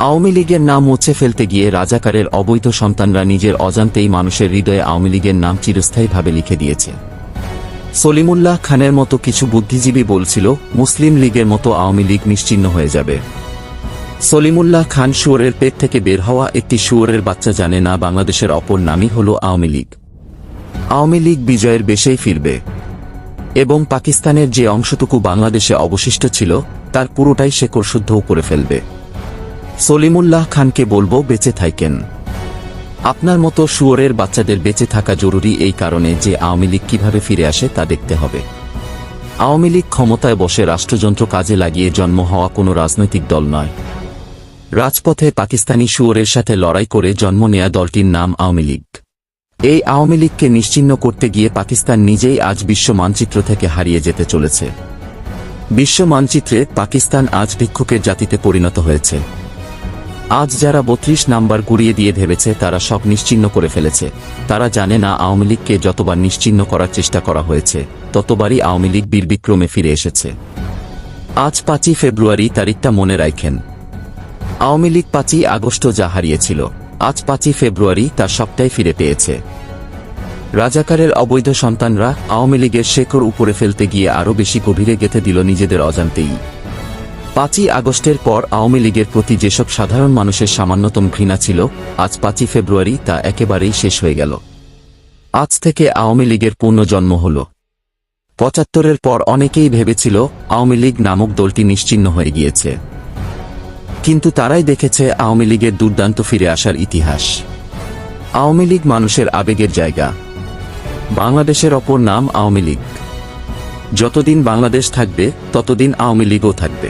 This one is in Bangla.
আওয়ামী লীগের নাম মুছে ফেলতে গিয়ে রাজাকারের অবৈধ সন্তানরা নিজের অজান্তেই মানুষের হৃদয়ে আওয়ামী লীগের নাম চিরস্থায়ীভাবে লিখে দিয়েছে। সলিমুল্লাহ খানের মতো কিছু বুদ্ধিজীবী বলছিল, মুসলিম লীগের মতো আওয়ামী লীগ নিশ্চিহ্ন হয়ে যাবে। সলিমুল্লাহ খান শুয়োরের পেট থেকে বের হওয়া একটি শুয়োরের বাচ্চা জানে না বাংলাদেশের অপর নামই হল আওয়ামী লীগ। আওয়ামী লীগ বিজয়ের বেশেই ফিরবে এবং পাকিস্তানের যে অংশটুকু বাংলাদেশে অবশিষ্ট ছিল তার পুরোটাই শেকড়শুদ্ধও করে ফেলবে। সলিমুল্লাহ খানকে বলবো, বেঁচে থাকেন। আপনার মতো শুয়োরের বাচ্চাদের বেঁচে থাকা জরুরি এই কারণে যে আওয়ামী লীগ কিভাবে ফিরে আসে তা দেখতে হবে। আওয়ামী লীগ ক্ষমতায় বসে রাষ্ট্রযন্ত্র কাজে লাগিয়ে জন্ম হওয়া কোনো রাজনৈতিক দল নয়। রাজপথে পাকিস্তানি শুয়োরের সাথে লড়াই করে জন্ম নেয়া দলটির নাম আওয়ামী লীগ। এই আওয়ামী লীগকে নিশ্চিহ্ন করতে গিয়ে পাকিস্তান নিজেই আজ বিশ্ব মানচিত্র থেকে হারিয়ে যেতে চলেছে। বিশ্ব মানচিত্রে পাকিস্তান আজ ভিক্ষুকের জাতিতে পরিণত হয়েছে। আজ যারা ৩২ নাম্বার গুড়িয়ে দিয়ে ভেবেছে তারা সব নিশ্চিহ্ন করে ফেলেছে। তারা জানে না আওয়ামী লীগকে যতবার নিশ্চিহ্ন করার চেষ্টা করা হয়েছে ততবারই আওয়ামী লীগ বীরবিক্রমে ফিরে এসেছে। আজ ৫ই ফেব্রুয়ারি তারিখটা মনে রাখেন। আওয়ামী লীগ ৫ই আগস্ট যা হারিয়েছিল আজ ৫ই ফেব্রুয়ারি তার সবটাই ফিরে পেয়েছে। রাজাকারের অবৈধ সন্তানরা আওয়ামী লীগের শেকড় উপরে ফেলতে গিয়ে আরও বেশি গভীরে গেঁথে দিল নিজেদের অজান্তেই। ৫ই আগস্টের পর আওয়ামী লীগের প্রতি যেসব সাধারণ মানুষের সামান্যতম ঘৃণা ছিল আজ ৫ই ফেব্রুয়ারি তা একেবারেই শেষ হয়ে গেল। আজ থেকে আওয়ামী লীগের পুনর্জন্ম হল। ৭৫-এর পর অনেকেই ভেবেছিল আওয়ামী লীগ নামক দলটি নিশ্চিহ্ন হয়ে গিয়েছে, কিন্তু তারাই দেখেছে আওয়ামী লীগের দুর্দান্ত ফিরে আসার ইতিহাস। আওয়ামী লীগ মানুষের আবেগের জায়গা। বাংলাদেশের অপর নাম আওয়ামী লীগ। যতদিন বাংলাদেশ থাকবে ততদিন আওয়ামী লীগও থাকবে।